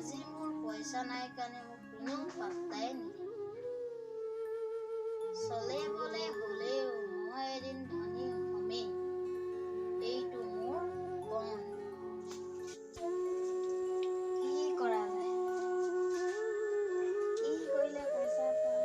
আজি মোৰ পইচা নাই কাৰণে মোক কোনেও পাত্তাই নিদিয়ে। চলে বলে হ'লেও মই এদিন ধনী হমেই, এইটো মোৰ পণ। কি কৰা যায়? কি কৰিলে পইচা পাম?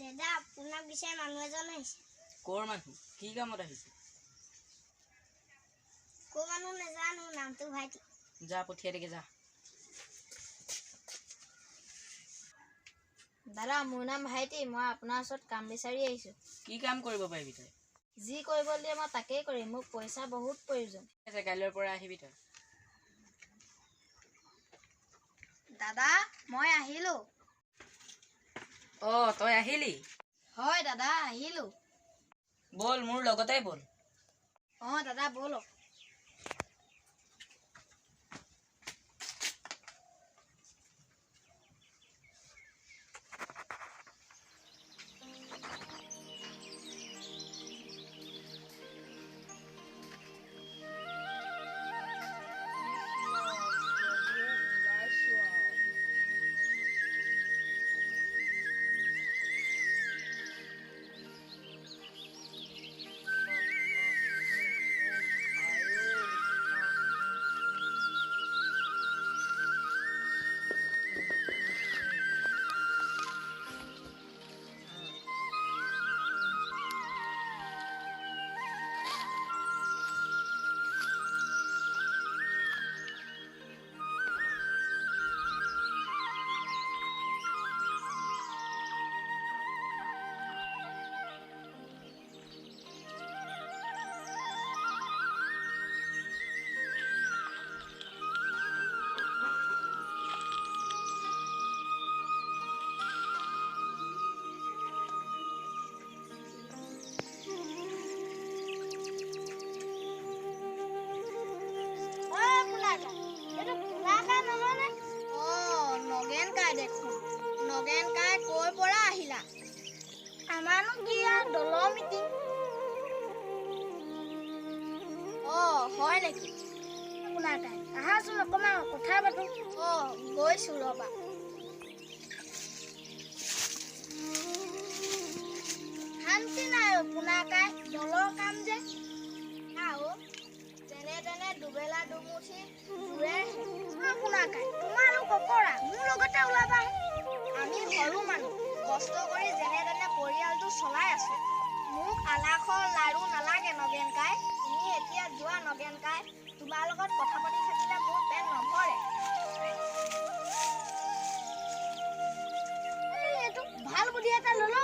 দাদা আপোনাক বিচাৰি মানুহ এজন আহিছে। কৰ মানুহ? কি কামত আহিছে? ক'ৰ মানুহ নাজানো, নামটো ভাইটি। যা পঠিয়াই দেগে যা। দাদা মোৰ নাম ভাইটি, মই আপোনাৰ ওচৰত কাম বিচাৰি আহিছোঁ। কি কাম কৰিব পাৰিবি তই? যি কৰিব দিয়ে মই তাকেই কৰিম, মোক পইচা বহুত প্ৰয়োজন। ঠিক আছে, কাইলৈৰ পৰা আহিবি তই। দাদা মই আহিলোঁ। তই আহিলি? হয় দাদা আহিলোঁ। বল মোৰ লগতে বল। দাদা ব'লক। নগেন কাই দেখোন। নগেন কাই ক'ৰ পৰা আহিলা? আমাৰনো কি আৰু দলৰ মিটিং। হয় নেকি? আপোনাৰ কাই আহাচোন অকণমান কথা পাতো। গৈছোঁ ৰ'বা। শান্তি নাই আপোনাৰ কাই, দলৰ কাম যে। যেনে তেনে দুবেলা দুমুঠি জোৰে। আপোনাৰ কাই তোমালোক অকৰা, মোৰ লগতে ওলাবা। আমি সৰু মানুহ, কষ্ট কৰি যেনে তেনে পৰিয়ালটো চলাই আছোঁ। মোক আলাসৰ লাৰু নালাগে নগেন কাই। তুমি এতিয়া যোৱা নগেন কাই। তোমাৰ লগত কথা পাতি থাকিলে মোৰ পেট নভৰে। এইটো ভাল বুদ্ধি এটা ল'লো।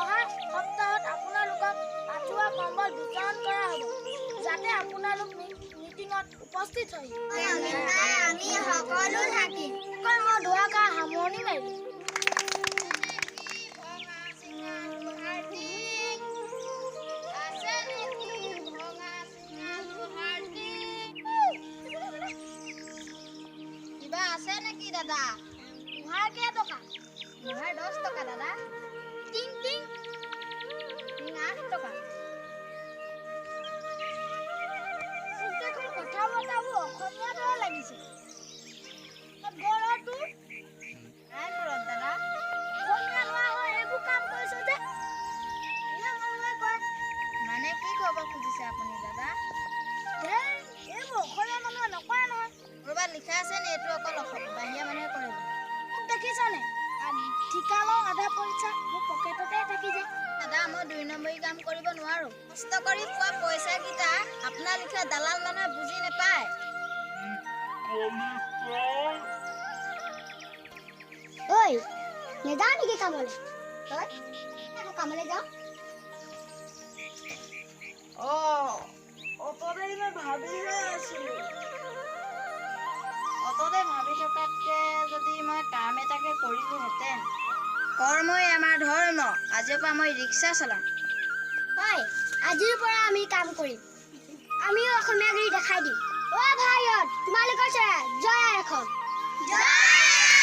অহা সপ্তাহত আপোনালোকক আঁঠুৱা কম্বল বিতৰণ কৰা হ'ব, যাতে আপোনালোক মিটিঙত উপস্থিত হয়। আমি সকলো থাকিম। মই দুআষাৰ সামৰণি মাৰিম। কিবা আছে নেকি দাদা? মুহাৰ কেইটকা? মুহাৰ 10 টকা দাদা। টিং টিং 8 টকা। কথা বতৰাবোৰ অসমীয়া দৰে লাগিছে। গৰতো নাই ঘৰত দাদা। অসমীয়া লোৱা হয় এইবোৰ কাম কৰিছো যে। মানে কি ক'ব খুজিছে আপুনি দাদা? এইবোৰ অসমীয়া মানুহে নকৰে নহয়। ক'ৰবাত লিখা আছে নে এইটো অকল বাহিৰা মানুহে কৰে বুলি? দেখিছানে? ঠিকা লওঁ আধা পইচা মোৰ পকেটতে থাকি যায়। দাদা মই 2 নম্বৰী কাম কৰিব নোৱাৰো। কষ্ট কৰি পোৱা পইচাকেইটা আপোনাৰ লিখা দালাল মানুহে বুজি নাপায়। ঐ নেযাওঁ নেকি কামলৈ? তই আকৌ কামলৈ যাওঁ। অততে মই ভাবিহে আছিলোঁ। অততে ভাবি থকাতকে যদি মই কাম এটাকে কৰিলোহেঁতেন। কৰ্মই আমাৰ ধৰ্ম। আজিৰ পৰা মই ৰিক্সা চলাম। হয়, আজিৰ পৰা আমি কাম কৰিম। আমিও অসমীয়াগিৰি দেখাই দিম। অ' ভাইহঁত, তোমালোকৰ চৰাই জয় আই অসম। জয়